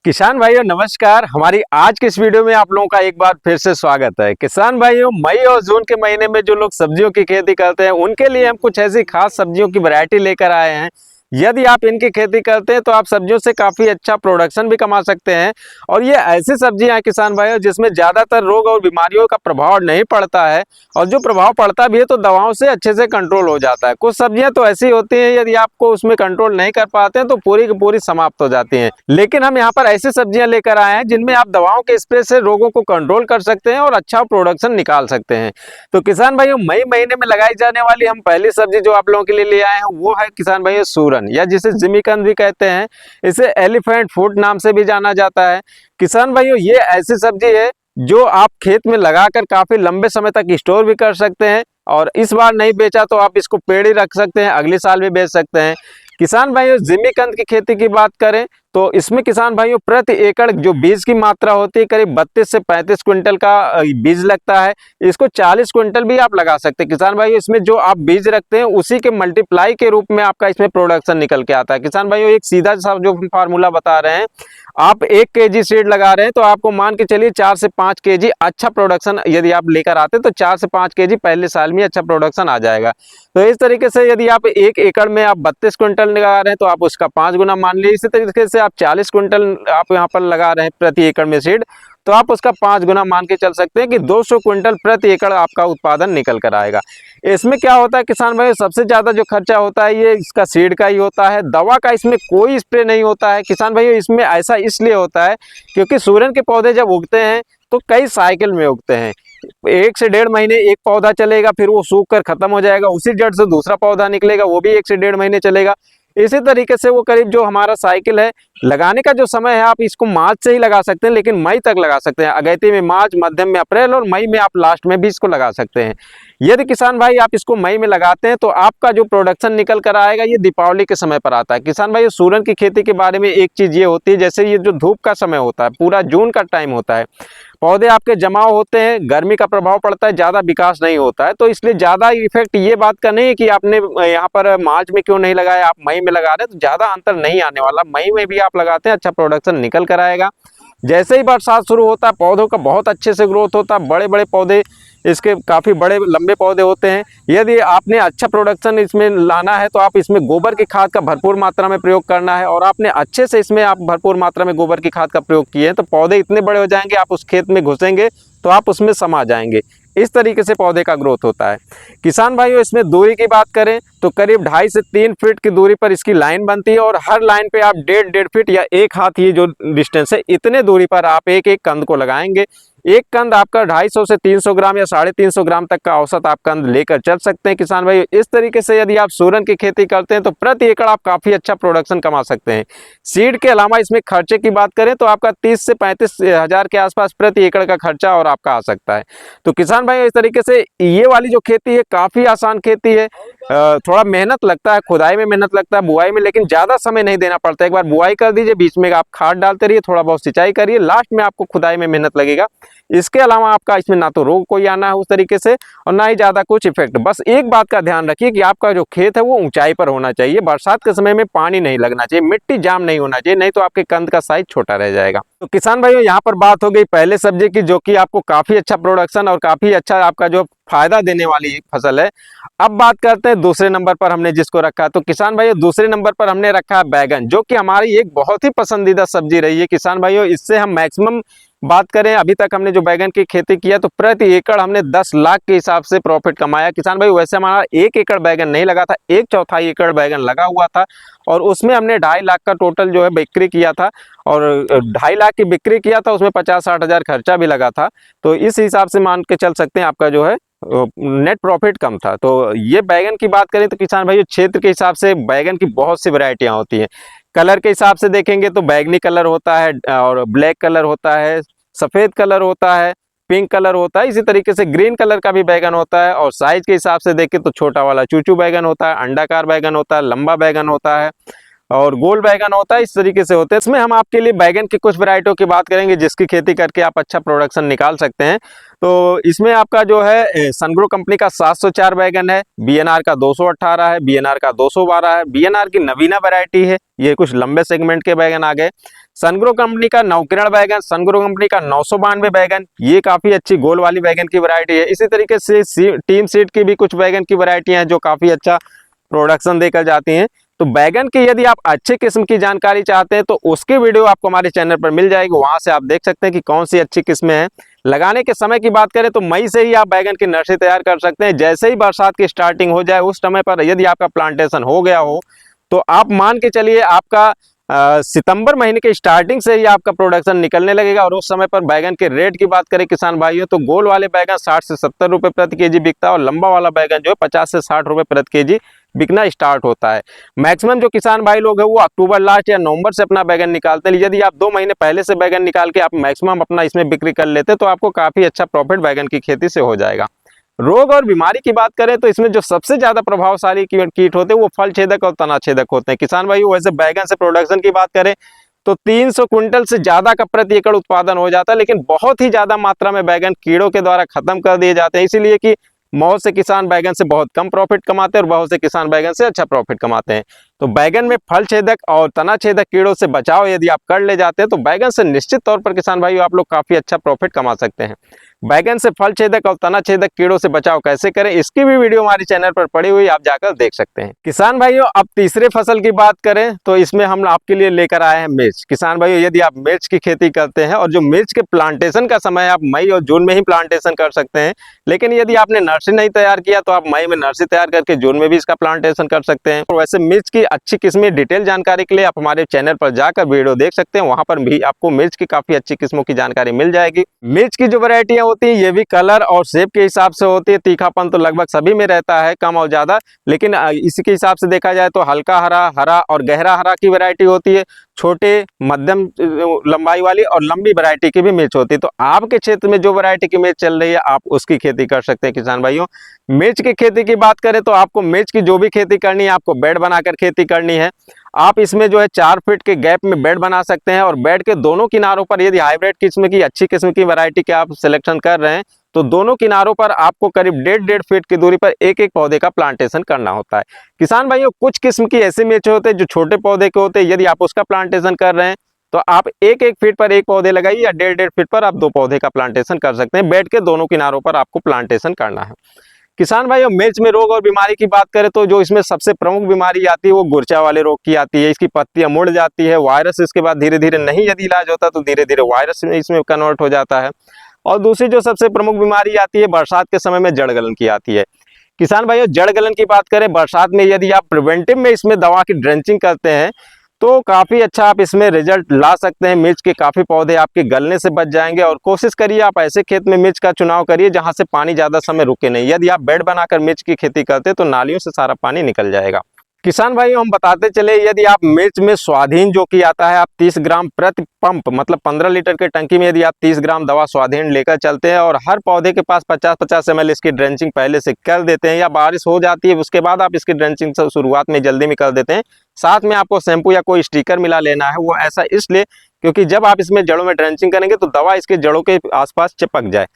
किसान भाइयों नमस्कार। हमारी आज के इस वीडियो में आप लोगों का एक बार फिर से स्वागत है। किसान भाइयों, मई और जून के महीने में जो लोग सब्जियों की खेती करते हैं उनके लिए हम कुछ ऐसी खास सब्जियों की वैरायटी लेकर आए हैं। यदि आप इनकी खेती करते हैं तो आप सब्जियों से काफी अच्छा प्रोडक्शन भी कमा सकते हैं। और ये ऐसी सब्जियां हैं किसान भाइयों जिसमें ज्यादातर रोग और बीमारियों का प्रभाव नहीं पड़ता है, और जो प्रभाव पड़ता भी है तो दवाओं से अच्छे से कंट्रोल हो जाता है। कुछ सब्जियां तो ऐसी होती हैं यदि आपको उसमें कंट्रोल नहीं कर पाते हैं तो पूरी की पूरी समाप्त हो जाती हैं। लेकिन हम यहाँ पर ऐसी सब्जियां लेकर आए हैं जिनमें आप दवाओं के स्प्रे से रोगों को कंट्रोल कर सकते हैं और अच्छा प्रोडक्शन निकाल सकते हैं। तो किसान भाइयों, मई महीने में लगाई जाने वाली हम पहली सब्जी जो आप लोगों के लिए ले आए हैं वो है किसान भाइयों सूरन, या जिसे जिमीकंद भी कहते हैं। इसे एलिफेंट फूड नाम से भी जाना जाता है। किसान भाइयों, ये ऐसी सब्जी है जो आप खेत में लगाकर काफी लंबे समय तक स्टोर भी कर सकते हैं, और इस बार नहीं बेचा तो आप इसको पेड़ ही रख सकते हैं, अगले साल भी बेच सकते हैं। किसान भाइयों, जिमीकंद की खेती की बात करें तो इसमें किसान भाइयों प्रति एकड़ जो बीज की मात्रा होती है करीब 32 से 35 क्विंटल का बीज लगता है। इसको 40 क्विंटल भी आप लगा सकते हैं। किसान भाइयों, इसमें जो आप बीज रखते हैं उसी के मल्टीप्लाई के रूप में आपका इसमें प्रोडक्शन निकल के आता है। किसान भाइयों, एक सीधा सा जो फार्मूला बता रहे हैं, आप 1 केजी सीड लगा रहे हैं तो आपको मान के चलिए 4 से 5 केजी अच्छा प्रोडक्शन यदि आप लेकर आते हैं तो 4 से 5 केजी पहले साल में अच्छा प्रोडक्शन आ जाएगा। तो इस तरीके से यदि आप 1 एकड़ में आप 32 क्विंटल लगा रहे हैं तो आप उसका 5 गुना मान लीजिए। इसी तरीके से आप 40 क्विंटल आप यहाँ पर लगा रहे हैं प्रति एकड़ में सीड, तो आप उसका 5 गुना मान के चल सकते हैं कि 200 क्विंटल प्रति एकड़ आपका उत्पादन निकल कर आएगा। इसमें क्या होता है किसान भाई, सबसे ज्यादा जो खर्चा होता है ये इसका सीड का ही होता है। दवा का इसमें कोई स्प्रे नहीं होता है। किसान भाइयों, इसमें ऐसा इसलिए होता है क्योंकि सूरन के पौधे जब उगते हैं तो कई साइकिल में उगते हैं। 1 से 1.5 महीने एक पौधा चलेगा, फिर वो सूख कर खत्म हो जाएगा, उसी जड़ से दूसरा पौधा निकलेगा, वो भी 1 से 1.5 महीने चलेगा। इसी तरीके से वो करीब जो हमारा साइकिल है, लगाने का जो समय है आप इसको मार्च से ही लगा सकते हैं, लेकिन मई तक लगा सकते हैं। अगैती में मार्च, मध्यम में अप्रैल और मई में आप लास्ट में भी इसको लगा सकते हैं। यदि किसान भाई आप इसको मई में लगाते हैं तो आपका जो प्रोडक्शन निकल कर आएगा ये दीपावली के समय पर आता है। किसान भाई, सूरन की खेती के बारे में एक चीज ये होती है, जैसे ये जो धूप का समय होता है, पूरा जून का टाइम होता है, पौधे आपके जमाव होते हैं, गर्मी का प्रभाव पड़ता है, ज्यादा विकास नहीं होता है, तो इसलिए ज्यादा इफेक्ट ये बात का नहीं है कि आपने यहाँ पर मार्च में क्यों नहीं लगाया, आप मई में लगा रहे हैं, तो ज्यादा अंतर नहीं आने वाला। मई में भी आप लगाते हैं अच्छा प्रोडक्शन निकल कर आएगा। जैसे ही बरसात शुरू होता है पौधों का बहुत अच्छे से ग्रोथ होता है, बड़े बड़े पौधे, इसके काफ़ी बड़े लंबे पौधे होते हैं। यदि आपने अच्छा प्रोडक्शन इसमें लाना है तो आप इसमें गोबर की खाद का भरपूर मात्रा में प्रयोग करना है, और आपने अच्छे से इसमें आप भरपूर मात्रा में गोबर की खाद का प्रयोग किए हैं तो पौधे इतने बड़े हो जाएंगे, आप उस खेत में घुसेंगे तो आप उसमें समा जाएंगे। इस तरीके से पौधे का ग्रोथ होता है। किसान भाइयों, इसमें दूरी की बात करें तो करीब 2.5 से 3 फीट की दूरी पर इसकी लाइन बनती है, और हर लाइन पे आप 1.5 फीट या 1 हाथ, ये जो डिस्टेंस है इतने दूरी पर आप एक एक कंद को लगाएंगे। एक कंद आपका 250 से 300 ग्राम या 350 ग्राम तक का औसत आप कंद लेकर चल सकते हैं। किसान भाई, इस तरीके से यदि आप सूरन की खेती करते हैं तो प्रति एकड़ आप काफी अच्छा प्रोडक्शन कमा सकते हैं। सीड के अलावा इसमें खर्चे की बात करें तो आपका 30 से 35 हजार के आसपास प्रति एकड़ का खर्चा और आपका आ सकता है। तो किसान भाई, इस तरीके से ये वाली जो खेती है काफी आसान खेती है। थोड़ा मेहनत लगता है, खुदाई में मेहनत लगता है, बुआई में, लेकिन ज्यादा समय नहीं देना पड़ता। एक बार बुआई कर दीजिए, बीच में आप खाद डालते रहिए, थोड़ा बहुत सिंचाई करिए, लास्ट में आपको खुदाई में मेहनत लगेगा। इसके अलावा आपका इसमें ना तो रोग कोई आना है उस तरीके से, और ना ही ज्यादा कुछ इफेक्ट। बस एक बात का ध्यान रखिए कि आपका जो खेत है वो ऊंचाई पर होना चाहिए, बरसात के समय में पानी नहीं लगना चाहिए, मिट्टी जाम नहीं होना चाहिए, नहीं तो आपके कंद का साइज छोटा रह जाएगा। तो किसान भाइयों, यहाँ पर बात हो गई पहले सब्जी की जो कि आपको काफी अच्छा प्रोडक्शन और काफी अच्छा आपका जो फायदा देने वाली एक फसल है। अब बात करते हैं दूसरे नंबर पर हमने जिसको रखा। तो किसान भाइयों, दूसरे नंबर पर हमने रखा है बैगन, जो कि हमारी एक बहुत ही पसंदीदा सब्जी रही है। किसान भाइयों, इससे हम मैक्सिमम बात करें, अभी तक हमने जो बैगन की खेती किया तो प्रति एकड़ हमने 10 लाख के हिसाब से प्रॉफिट कमाया। किसान भाई, वैसे हमारा 1 एकड़ बैगन नहीं लगा था, 1/4 एकड़ बैगन लगा हुआ था, और उसमें हमने 2.5 लाख का टोटल जो है बिक्री किया था, और 2.5 लाख की बिक्री किया था, उसमें 50-60 हजार खर्चा भी लगा था। तो इस हिसाब से मान के चल सकते हैं आपका जो है नेट प्रॉफिट कम था। तो ये बैगन की बात करें तो किसान भाइयों, क्षेत्र के हिसाब से बैगन की बहुत सी वैरायटियां होती हैं। कलर के हिसाब से देखेंगे तो बैगनी कलर होता है, और ब्लैक कलर होता है, सफेद कलर होता है, पिंक कलर होता है, इसी तरीके से ग्रीन कलर का भी बैगन होता है। और साइज के हिसाब से देखें तो छोटा वाला चूचू बैगन होता है, अंडाकार बैगन होता है, लंबा बैगन होता है, और गोल बैगन होता है, इस तरीके से होते हैं। इसमें हम आपके लिए बैगन की कुछ वैरायटियों की बात करेंगे जिसकी खेती करके आप अच्छा प्रोडक्शन निकाल सकते हैं। तो इसमें आपका जो है सनग्रो कंपनी का 704 बैगन है, बीएनआर का 218 है, बीएनआर का 212 है, बीएनआर की नवीना वैरायटी है, ये कुछ लंबे सेगमेंट के बैगन आ गए। सनग्रो कंपनी का नवकिरण बैगन, सनग्रो कंपनी का 992 बैगन, ये काफी अच्छी गोल वाली बैगन की वैरायटी है। इसी तरीके से टीम सीड की भी कुछ बैगन की वैरायटियां हैं जो काफी अच्छा प्रोडक्शन देकर जाती हैं। तो बैगन की यदि आप अच्छे किस्म की जानकारी चाहते हैं तो उसकी वीडियो आपको हमारे चैनल पर मिल जाएगी, वहां से आप देख सकते हैं कि कौन सी अच्छी किस्में हैं। लगाने के समय की बात करें तो मई से ही आप बैगन की नर्सरी तैयार कर सकते हैं। जैसे ही बरसात की स्टार्टिंग हो जाए उस समय पर यदि आपका प्लांटेशन हो गया हो तो आप मान के चलिए आपका सितंबर महीने के स्टार्टिंग से ही आपका प्रोडक्शन निकलने लगेगा। और उस समय पर बैगन के रेट की बात करें किसान भाइयों तो गोल वाले बैगन 60 से 70 रुपए प्रति केजी बिकता है और लंबा वाला बैगन जो है 50 से 60 रुपए प्रति केजी बिकना स्टार्ट होता है। मैक्सिमम जो किसान भाई लोग हैं वो अक्टूबर लास्ट या नवंबर से अपना बैगन निकालते हैं। यदि आप 2 महीने पहले से बैगन निकाल के आप मैक्सिमम अपना इसमें बिक्री कर लेते हैं तो आपको काफी अच्छा प्रॉफिट बैगन की खेती से हो जाएगा। रोग और बीमारी की बात करें तो इसमें जो सबसे ज्यादा प्रभावशाली कीट होते हैं वो फल छेदक और तना छेदक होते हैं। किसान भाई वैसे बैगन से प्रोडक्शन की बात करें तो 300 क्विंटल से ज्यादा का प्रति एकड़ उत्पादन हो जाता है, लेकिन बहुत ही ज्यादा मात्रा में बैगन कीड़ों के द्वारा खत्म कर दिए जाते हैं। इसीलिए कि बहुत से किसान बैगन से बहुत कम प्रॉफिट कमाते हैं और बहुत से किसान बैगन से अच्छा प्रॉफिट कमाते हैं। तो बैगन में फल छेदक और तना छेदक कीड़ों से बचाव यदि आप कर ले जाते हैं तो बैगन से निश्चित तौर पर किसान भाई आप लोग काफी अच्छा प्रॉफिट कमा सकते हैं। बैगन से फल छेदक और तना छेदक कीड़ों से बचाव कैसे करें इसकी भी वीडियो हमारे चैनल पर पड़ी हुई, आप जाकर देख सकते हैं। किसान भाइयों अब तीसरे फसल की बात करें तो इसमें हम आपके लिए लेकर आए हैं मिर्च। किसान भाइयों यदि आप मिर्च की खेती करते हैं और जो मिर्च के प्लांटेशन का समय आप मई और जून में ही प्लांटेशन कर सकते हैं, लेकिन यदि आपने नर्सरी नहीं तैयार किया तो आप मई में नर्सरी तैयार करके जून में भी इसका प्लांटेशन कर सकते हैं। और वैसे मिर्च की अच्छी किस्में डिटेल जानकारी के लिए आप हमारे चैनल पर जाकर वीडियो देख सकते हैं, वहां पर भी आपको मिर्च की काफी अच्छी किस्मों की जानकारी मिल जाएगी। मिर्च की जो वैरायटियां होती है ये भी कलर और शेप के हिसाब से होती है। तीखापन तो लगभग सभी में रहता है, कम और ज्यादा, लेकिन इसी के हिसाब से देखा जाए तो हल्का हरा, हरा और गहरा हरा की वैरायटी होती है। छोटे मध्यम लंबाई वाली और लंबी वैरायटी की भी मिर्च होती है। तो आपके क्षेत्र में जो वैरायटी की मिर्च चल रही है आप उसकी खेती कर सकते हैं। किसान भाइयों मिर्च की खेती की बात करें तो आपको मिर्च की जो भी खेती करनी है आपको बेड बनाकर खेती करनी है। आप इसमें जो है 4 फीट के गैप में बेड बना सकते हैं और बेड के दोनों किनारों पर यदि हाइब्रिड किस्म की अच्छी किस्म की वैरायटी के आप सिलेक्शन कर रहे हैं तो दोनों किनारों पर आपको करीब 1.5 फीट की दूरी पर एक एक पौधे का प्लांटेशन करना होता है। किसान भाइयों कुछ किस्म की ऐसे मिर्च होते हैं जो छोटे पौधे के होते हैं, यदि आप उसका प्लांटेशन कर रहे हैं तो आप एक एक फीट पर एक पौधे लगाइए या 1.5 फीट पर आप 2 पौधे का प्लांटेशन कर सकते हैं। बेड के दोनों किनारों पर आपको प्लांटेशन करना है। किसान भाइयों मिर्च में रोग और बीमारी की बात करें तो जो इसमें सबसे प्रमुख बीमारी आती है वो गुरचा वाले रोग की आती है। इसकी पत्तियां मुड़ जाती है, वायरस इसके बाद धीरे धीरे नहीं यदि इलाज होता तो धीरे धीरे वायरस में इसमें कन्वर्ट हो जाता है। और दूसरी जो सबसे प्रमुख बीमारी आती है बरसात के समय में जड़ गलन की आती है। किसान भाइयों जड़ गलन की बात करें बरसात में यदि आप प्रिवेंटिव में इसमें दवा की ड्रेंचिंग करते हैं तो काफी अच्छा आप इसमें रिजल्ट ला सकते हैं। मिर्च के काफी पौधे आपके गलने से बच जाएंगे। और कोशिश करिए आप ऐसे खेत में मिर्च का चुनाव करिए जहां से पानी ज्यादा समय रुके नहीं। यदि आप बेड बनाकर मिर्च की खेती करते तो नालियों से सारा पानी निकल जाएगा। किसान भाइयों हम बताते चले यदि आप मिर्च में स्वाधीन जो कि आता है आप 30 ग्राम प्रति पंप मतलब 15 लीटर के टंकी में यदि आप 30 ग्राम दवा स्वाधीन लेकर चलते हैं और हर पौधे के पास 50-50 ml इसकी ड्रेंचिंग पहले से कर देते हैं या बारिश हो जाती है उसके बाद आप इसकी ड्रेंचिंग शुरुआत में जल्दी में कर देते हैं, साथ में आपको शैम्पू या कोई स्टिकर मिला लेना है। वो ऐसा इसलिए क्योंकि जब आप इसमें जड़ों में ड्रेंचिंग करेंगे तो दवा इसके जड़ों के आसपास चिपक जाए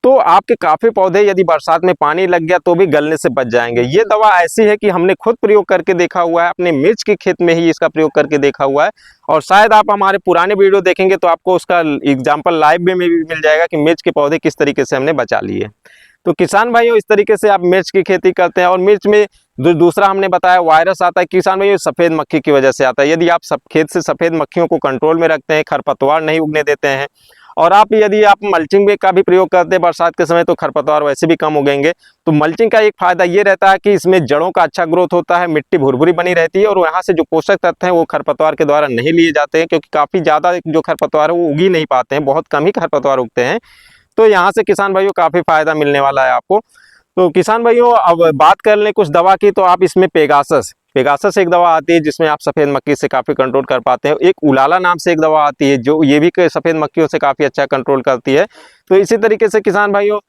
तो आपके काफी पौधे यदि बरसात में पानी लग गया तो भी गलने से बच जाएंगे। ये दवा ऐसी है कि हमने खुद प्रयोग करके देखा हुआ है, अपने मिर्च के खेत में ही इसका प्रयोग करके देखा हुआ है। और शायद आप हमारे पुराने वीडियो देखेंगे तो आपको उसका एग्जाम्पल लाइव में भी मिल जाएगा कि मिर्च के पौधे किस तरीके से हमने बचा लिए। तो किसान भाइयों इस तरीके से आप मिर्च की खेती करते हैं। और मिर्च में दूसरा हमने बताया वायरस आता है किसान भाइयों सफेद मक्खी की वजह से आता है। यदि आप खेत से सफेद मक्खियों को कंट्रोल में रखते हैं, खरपतवार नहीं उगने देते हैं और यदि आप मल्चिंग का भी प्रयोग करते हैं बरसात के समय तो खरपतवार वैसे भी कम उगेंगे। तो मल्चिंग का एक फायदा ये रहता है कि इसमें जड़ों का अच्छा ग्रोथ होता है, मिट्टी भुरभुरी बनी रहती है और यहाँ से जो पोषक तत्व हैं वो खरपतवार के द्वारा नहीं लिए जाते हैं क्योंकि काफ़ी ज़्यादा जो खरपतवार है वो उग ही नहीं पाते हैं, बहुत कम ही खरपतवार उगते हैं। तो यहाँ से किसान भाइयों काफ़ी फायदा मिलने वाला है आपको। तो किसान भाइयों अब बात कर लें कुछ दवा की तो आप इसमें पेगासस एक दवा आती है जिसमें आप सफ़ेद मक्खी से काफ़ी कंट्रोल कर पाते हैं। एक उलाला नाम से एक दवा आती है जो ये भी सफ़ेद मक्खियों से काफ़ी अच्छा कंट्रोल करती है। तो इसी तरीके से किसान भाइयों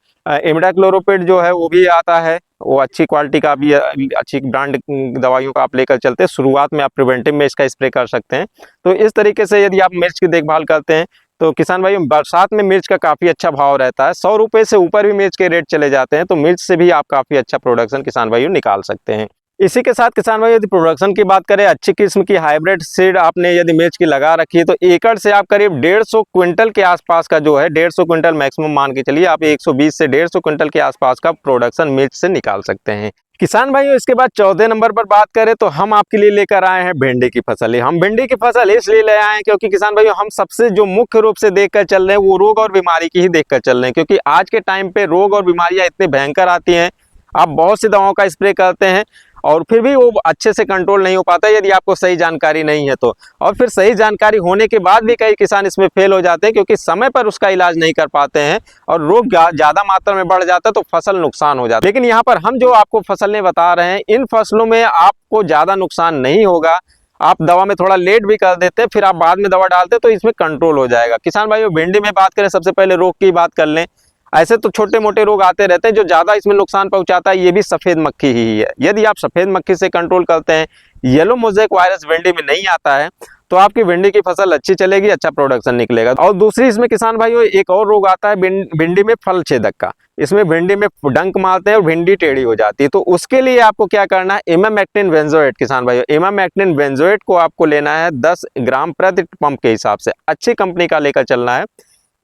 इमिडाक्लोरोपिड जो है वो भी आता है वो अच्छी क्वालिटी का भी, अच्छी ब्रांड दवाइयों का आप लेकर चलते हैं। शुरुआत में आप प्रिवेंटिव में इसका स्प्रे कर सकते हैं। तो इस तरीके से यदि आप मिर्च की देखभाल करते हैं तो किसान भाइयों, बरसात में मिर्च का काफ़ी अच्छा भाव रहता है। 100 रुपये से ऊपर भी मिर्च के रेट चले जाते हैं। तो मिर्च से भी आप काफ़ी अच्छा प्रोडक्शन किसान भाइयों निकाल सकते हैं। इसी के साथ किसान भाई यदि प्रोडक्शन की बात करें, अच्छी किस्म की हाइब्रिड सीड आपने यदि मिर्च की लगा रखी है तो एकड़ से आप करीब 150 क्विंटल के आसपास का जो है, 150 क्विंटल मैक्सिमम मान के चलिए आप, 120 से 150 क्विंटल के आसपास का प्रोडक्शन मिर्च से निकाल सकते हैं किसान भाइयों। इसके बाद चौथे नंबर पर बात करें तो हम आपके लिए लेकर आए हैं भिंडी की फसल। हम भिंडी की फसल इसलिए ले आए हैं क्योंकि किसान भाइयों, हम सबसे जो मुख्य रूप से देखकर चल रहे हैं वो रोग और बीमारी की ही देखकर चल रहे हैं। क्योंकि आज के टाइम पे रोग और बीमारियां इतनी भयंकर आती हैं, आप बहुत सी दवाओं का स्प्रे करते हैं और फिर भी वो अच्छे से कंट्रोल नहीं हो पाता यदि आपको सही जानकारी नहीं है तो। और फिर सही जानकारी होने के बाद भी कई किसान इसमें फेल हो जाते हैं क्योंकि समय पर उसका इलाज नहीं कर पाते हैं और रोग ज़्यादा मात्रा में बढ़ जाता है तो फसल नुकसान हो जाता है। लेकिन यहाँ पर हम जो आपको फसलें बता रहे हैं, इन फसलों में आपको ज़्यादा नुकसान नहीं होगा। आप दवा में थोड़ा लेट भी कर देते हैं, फिर आप बाद में दवा डालते तो इसमें कंट्रोल हो जाएगा। किसान भाइयों, भिंडी में बात करें, सबसे पहले रोग की बात कर लें। ऐसे तो छोटे मोटे रोग आते रहते हैं, जो ज़्यादा इसमें नुकसान पहुंचाता है ये भी सफ़ेद मक्खी ही है। यदि आप सफ़ेद मक्खी से कंट्रोल करते हैं, येलो मोज़ेक वायरस भिंडी में नहीं आता है तो आपकी भिंडी की फसल अच्छी चलेगी, अच्छा प्रोडक्शन निकलेगा। और दूसरी इसमें किसान भाइयों एक और रोग आता है भिंडी में, फल छेदक का। इसमें भिंडी में डंक मारते हैं और भिंडी टेढ़ी हो जाती है। तो उसके लिए आपको क्या करना है, इमामेक्टिन बेंजोएट किसान भाइयों, इमामेक्टिन बेंजोएट को आपको लेना है 10 ग्राम प्रति पंप के हिसाब से, अच्छी कंपनी का लेकर चलना है।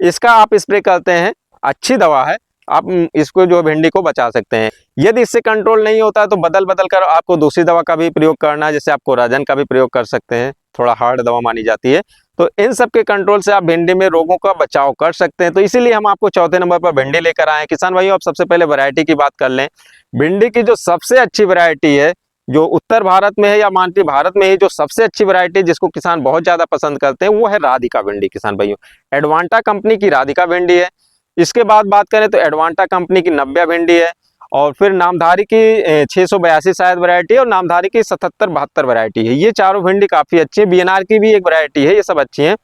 इसका आप स्प्रे करते हैं, अच्छी दवा है, आप इसको जो भिंडी को बचा सकते हैं। यदि इससे कंट्रोल नहीं होता है तो बदल कर आपको दूसरी दवा का भी प्रयोग करना है, जैसे आप कोराजन का भी प्रयोग कर सकते हैं, थोड़ा हार्ड दवा मानी जाती है। तो इन सब के कंट्रोल से आप भिंडी में रोगों का बचाव कर सकते हैं। तो इसीलिए हम आपको चौथे नंबर पर भिंडी लेकर आए हैं किसान भाइयों। आप सबसे पहले वैरायटी की बात कर लें। भिंडी की जो सबसे अच्छी वैरायटी है, जो उत्तर भारत में है या मानती भारत में ही जो सबसे अच्छी वैरायटी जिसको किसान बहुत ज़्यादा पसंद करते हैं, वो है राधिका भिंडी किसान भाइयों। एडवांटा कंपनी की राधिका भिंडी है। इसके बाद बात करें तो एडवांटा कंपनी की नव्या भिंडी है, और फिर नामधारी की 682 शायद वैरायटी है, और नामधारी की 77-72 वैरायटी है। ये चारों भिंडी काफ़ी अच्छी है। बीएनआर की भी एक वैरायटी है, ये सब अच्छी हैं।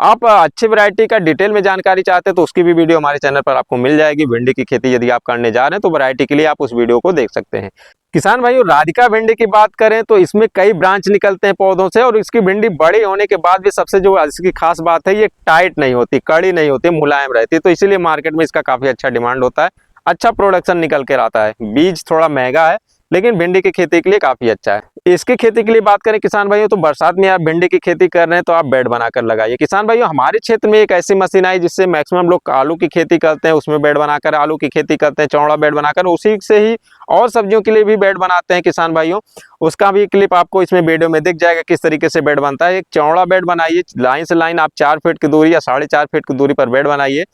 आप अच्छी वैरायटी का डिटेल में जानकारी चाहते हैं तो उसकी भी वीडियो हमारे चैनल पर आपको मिल जाएगी। भिंडी की खेती यदि आप करने जा रहे हैं तो वैरायटी के लिए आप उस वीडियो को देख सकते हैं। किसान भाइयों, राधिका भिंडी की बात करें तो इसमें कई ब्रांच निकलते हैं पौधों से, और इसकी भिंडी बड़ी होने के बाद भी सबसे जो इसकी खास बात है, ये टाइट नहीं होती, कड़ी नहीं होती, मुलायम रहती है। तो इसीलिए मार्केट में इसका काफ़ी अच्छा डिमांड होता है, अच्छा प्रोडक्शन निकल कर आता है। बीज थोड़ा महंगा है लेकिन भिंडी की खेती के लिए काफ़ी अच्छा है। इसकी खेती के लिए बात करें किसान भाइयों, तो बरसात में आप भिंडी की खेती कर रहे हैं तो आप बेड बनाकर लगाइए। किसान भाइयों, हमारे क्षेत्र में एक ऐसी मशीन आई जिससे मैक्सिमम लोग आलू की खेती करते हैं, उसमें बेड बनाकर आलू की खेती करते हैं, चौड़ा बेड बनाकर, उसी से ही और सब्जियों के लिए भी बेड बनाते हैं किसान भाइयों। उसका भी क्लिप आपको इसमें वीडियो में दिख जाएगा किस तरीके से बेड बनता है। एक चौड़ा बेड बनाइए, लाइन से लाइन आप 4 फीट की दूरी या 4.5 फीट की दूरी पर बेड बनाइए,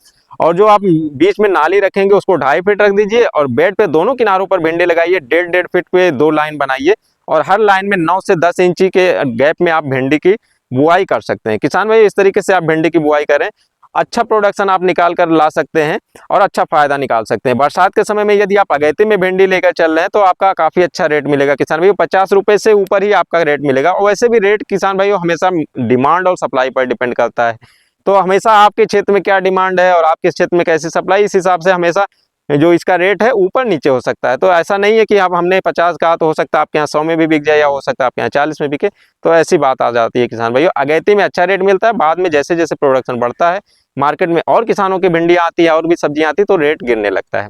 और जो आप बीच में नाली रखेंगे उसको 2.5 फीट रख दीजिए, और बेड पे दोनों किनारों पर भिंडी लगाइए। 1.5 फीट पे 2 लाइन बनाइए, और हर लाइन में 9 से 10 इंची के गैप में आप भिंडी की बुआई कर सकते हैं। किसान भाई, इस तरीके से आप भिंडी की बुआई करें, अच्छा प्रोडक्शन आप निकाल कर ला सकते हैं और अच्छा फायदा निकाल सकते हैं। बरसात के समय में यदि आप अगेती में भिंडी लेकर चल रहे हैं तो आपका काफ़ी अच्छा रेट मिलेगा किसान भाई, 50 रुपये से ऊपर ही आपका रेट मिलेगा। और वैसे भी रेट किसान भाइयों हमेशा डिमांड और सप्लाई पर डिपेंड करता है। तो हमेशा आपके क्षेत्र में क्या डिमांड है और आपके क्षेत्र में कैसी सप्लाई, इस हिसाब से हमेशा जो इसका रेट है ऊपर नीचे हो सकता है। तो ऐसा नहीं है कि आप हमने 50 कहा तो हो सकता है आपके यहाँ 100 में भी बिक जाए, या हो सकता है आपके यहाँ 40 में बिके। तो ऐसी बात आ जाती है किसान भाइयों। अगेती में अच्छा रेट मिलता है, बाद में जैसे जैसे प्रोडक्शन बढ़ता है, मार्केट में और किसानों की भिंडियाँ आती है और भी सब्जियाँ आती है, तो रेट गिरने लगता है।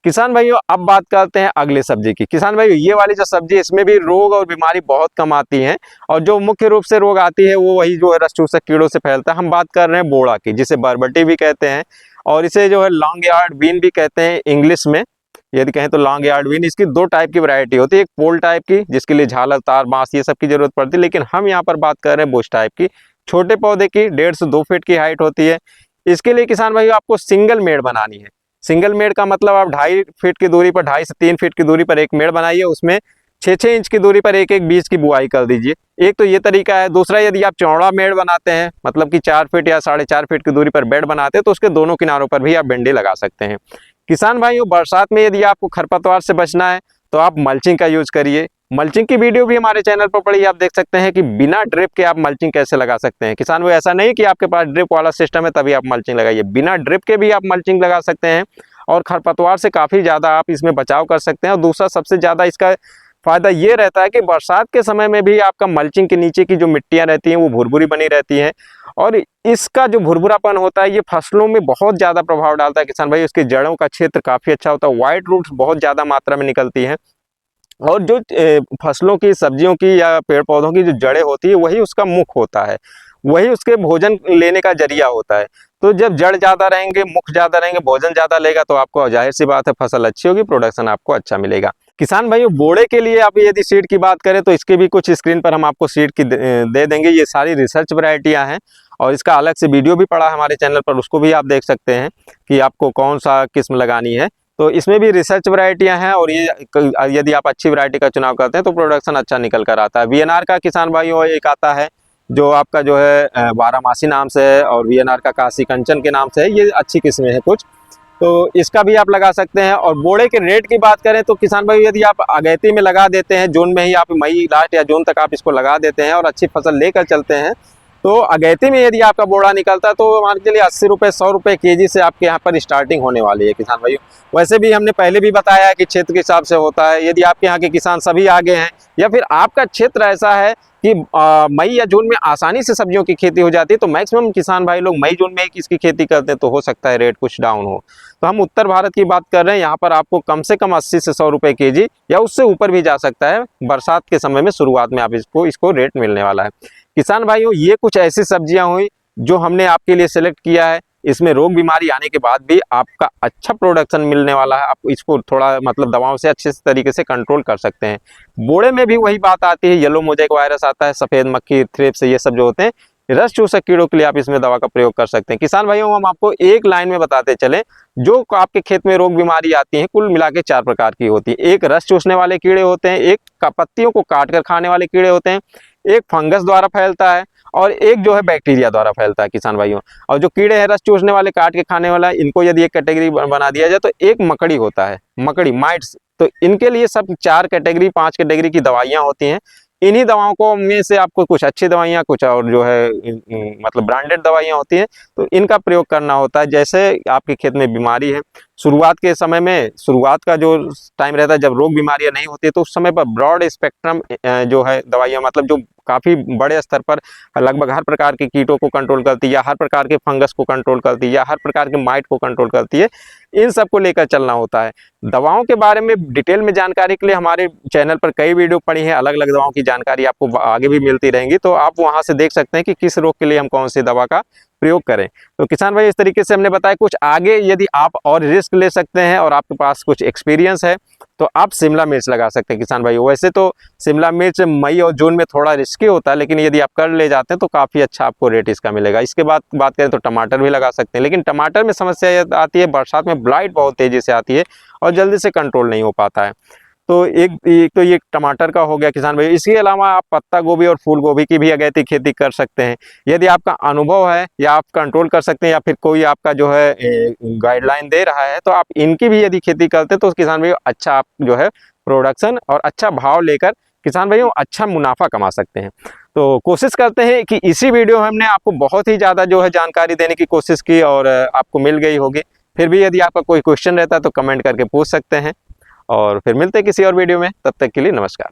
किसान भाइयों, अब बात करते हैं अगली सब्जी की। किसान भाइयों, ये वाली जो सब्जी, इसमें भी रोग और बीमारी बहुत कम आती हैं, और जो मुख्य रूप से रोग आती है वो वही जो है रस चूसक कीड़ों से फैलता है। हम बात कर रहे हैं बोड़ा की, जिसे बरबटी भी कहते हैं, और इसे जो है लॉन्ग यार्ड बीन भी कहते हैं इंग्लिश में, यदि कहें तो लॉन्ग यार्ड बीन। इसकी 2 टाइप की वैरायटी होती है, एक पोल टाइप की जिसके लिए झालर, तार, बांस ये सब की जरूरत पड़ती है, लेकिन हम यहाँ पर बात कर रहे हैं बुश टाइप की, छोटे पौधे की, 1.5 से 2 फीट की हाइट होती है। इसके लिए किसान भाइयों आपको सिंगल मेड़ बनानी है। सिंगल मेड़ का मतलब आप 2.5 फीट की दूरी पर, 2.5 से 3 फीट की दूरी पर एक मेड़ बनाइए, उसमें 6-6 इंच की दूरी पर एक बीज की बुआई कर दीजिए। एक तो ये तरीका है। दूसरा, यदि आप चौड़ा मेड़ बनाते हैं, मतलब कि 4 फीट या 4.5 फीट की दूरी पर बेड बनाते हैं, तो उसके दोनों किनारों पर भी आप भिंडी लगा सकते हैं। किसान भाइयों, बरसात में यदि आपको खरपतवार से बचना है तो आप मल्चिंग का यूज करिए। मल्चिंग की वीडियो भी हमारे चैनल पर पड़ी, आप देख सकते हैं कि बिना ड्रिप के आप मल्चिंग कैसे लगा सकते हैं। किसान भाई, ऐसा नहीं कि आपके पास ड्रिप वाला सिस्टम है तभी आप मल्चिंग लगाइए, बिना ड्रिप के भी आप मल्चिंग लगा सकते हैं। और खरपतवार से काफ़ी ज़्यादा आप इसमें बचाव कर सकते हैं। और दूसरा सबसे ज़्यादा इसका फ़ायदा ये रहता है कि बरसात के समय में भी आपका मल्चिंग के नीचे की जो मिट्टियाँ रहती हैं वो भुरभुरी बनी रहती हैं, और इसका जो भुरभुरापन होता है ये फसलों में बहुत ज़्यादा प्रभाव डालता है किसान भाई। उसकी जड़ों का क्षेत्र काफ़ी अच्छा होता है, वाइट रूट्स बहुत ज़्यादा मात्रा में निकलती हैं, और जो फसलों की, सब्जियों की या पेड़ पौधों की जो जड़ें होती है वही उसका मुख होता है, वही उसके भोजन लेने का जरिया होता है। तो जब जड़ ज़्यादा रहेंगे, मुख ज़्यादा रहेंगे, भोजन ज़्यादा लेगा तो आपको जाहिर सी बात है फसल अच्छी होगी, प्रोडक्शन आपको अच्छा मिलेगा। किसान भाइयों, बोड़े के लिए आप यदि सीड की बात करें तो इसके भी कुछ स्क्रीन पर हम आपको सीड की दे देंगे। ये सारी रिसर्च वैरायटियाँ हैं और इसका अलग से वीडियो भी पड़ा है हमारे चैनल पर, उसको भी आप देख सकते हैं कि आपको कौन सा किस्म लगानी है। तो इसमें भी रिसर्च वैरायटियां हैं, और ये यदि आप अच्छी वैरायटी का चुनाव करते हैं तो प्रोडक्शन अच्छा निकल कर आता है। वीएनआर का किसान भाइयों एक आता है जो आपका जो है बारहमासी नाम से है, और वीएनआर का काशी कंचन के नाम से है। ये अच्छी किस्में हैं कुछ, तो इसका भी आप लगा सकते हैं। और बोड़े के रेट की बात करें तो किसान भाई, यदि आप अगैती में लगा देते हैं, जून में ही आप मई लास्ट या जून तक आप इसको लगा देते हैं और अच्छी फसल लेकर चलते हैं, तो अगैती में यदि आपका बोड़ा निकलता है तो मान के लिए 80 रुपये 100 रुपये केजी से आपके यहाँ पर स्टार्टिंग होने वाली है किसान भाइयों। वैसे भी हमने पहले भी बताया है कि क्षेत्र के हिसाब से होता है। यदि आपके यहाँ के किसान सभी आगे हैं या फिर आपका क्षेत्र ऐसा है कि मई या जून में आसानी से सब्जियों की खेती हो जाती है, तो मैक्सिमम किसान भाई लोग मई जून में ही इसकी खेती करते हैं, तो हो सकता है रेट कुछ डाउन हो। तो हम उत्तर भारत की बात कर रहे हैं, यहाँ पर आपको कम से कम 80 से 100 रुपये केजी या उससे ऊपर भी जा सकता है। बरसात के समय में शुरुआत में आप इसको रेट मिलने वाला है। किसान भाइयों, ये कुछ ऐसी सब्जियां हुई जो हमने आपके लिए सेलेक्ट किया है। इसमें रोग बीमारी आने के बाद भी आपका अच्छा प्रोडक्शन मिलने वाला है। आप इसको थोड़ा मतलब दवाओं से अच्छे तरीके से कंट्रोल कर सकते हैं। बोड़े में भी वही बात आती है, येलो मोज़ेक वायरस आता है, सफ़ेद मक्खी, थ्रिप्स, ये सब जो होते हैं रस चूसक कीड़ों के लिए आप इसमें दवा का प्रयोग कर सकते हैं। किसान भाइयों, हम आपको एक लाइन में बताते चलें, जो आपके खेत में रोग बीमारी आती है कुल मिला के 4 प्रकार की होती है। एक रस चूसने वाले कीड़े होते हैं, एक पत्तियों को काट कर खाने वाले कीड़े होते हैं, एक फंगस द्वारा फैलता है, और एक जो है बैक्टीरिया द्वारा फैलता है किसान भाइयों। और जो कीड़े हैं रस चूसने वाले, काट के खाने वाला, इनको यदि एक कैटेगरी बना दिया जाए तो एक मकड़ी होता है, मकड़ी, माइट्स। तो इनके लिए सब 4 कैटेगरी 5 कैटेगरी की दवाइयाँ होती हैं। इन्हीं दवाओं को में से आपको कुछ अच्छी दवाइयाँ, कुछ और जो है मतलब ब्रांडेड दवाइयाँ होती हैं, तो इनका प्रयोग करना होता है। जैसे आपके खेत में बीमारी है, शुरुआत के समय में, शुरुआत का जो टाइम रहता है जब रोग बीमारियां नहीं होती है, तो उस समय पर ब्रॉड स्पेक्ट्रम जो है दवाइयाँ, मतलब जो काफ़ी बड़े स्तर पर लगभग हर प्रकार के कीटों को कंट्रोल करती है, या हर प्रकार के फंगस को कंट्रोल करती है, या हर प्रकार के माइट को कंट्रोल करती है, इन सब को लेकर चलना होता है। दवाओं के बारे में डिटेल में जानकारी के लिए हमारे चैनल पर कई वीडियो पड़ी हैं, अलग अलग दवाओं की जानकारी आपको आगे भी मिलती रहेंगी, तो आप वहां से देख सकते हैं कि किस रोग के लिए हम कौन सी दवा का प्रयोग करें। तो किसान भाई, इस तरीके से हमने बताया। कुछ आगे यदि आप और रिस्क ले सकते हैं और आपके पास कुछ एक्सपीरियंस है तो आप शिमला मिर्च लगा सकते हैं किसान भाई। वैसे तो शिमला मिर्च मई और जून में थोड़ा रिस्की होता है, लेकिन यदि आप कर ले जाते हैं तो काफ़ी अच्छा आपको रेट इसका मिलेगा। इसके बाद बात करें तो टमाटर भी लगा सकते हैं, लेकिन टमाटर में समस्या आती है, बरसात में ब्लाइट बहुत तेज़ी से आती है और जल्दी से कंट्रोल नहीं हो पाता है। तो एक तो ये टमाटर का हो गया किसान भाई। इसके अलावा आप पत्ता गोभी और फूल गोभी की भी अगैती खेती कर सकते हैं। यदि आपका अनुभव है या आप कंट्रोल कर सकते हैं, या फिर कोई आपका जो है गाइडलाइन दे रहा है, तो आप इनकी भी यदि खेती करते हैं तो किसान भाई अच्छा आप जो है प्रोडक्शन और अच्छा भाव लेकर किसान भाइयों अच्छा मुनाफा कमा सकते हैं। तो कोशिश करते हैं कि इसी वीडियो में हमने आपको बहुत ही ज़्यादा जो है जानकारी देने की कोशिश की और आपको मिल गई होगी। फिर भी यदि आपका कोई क्वेश्चन रहता है तो कमेंट करके पूछ सकते हैं, और फिर मिलते हैं किसी और वीडियो में। तब तक के लिए नमस्कार।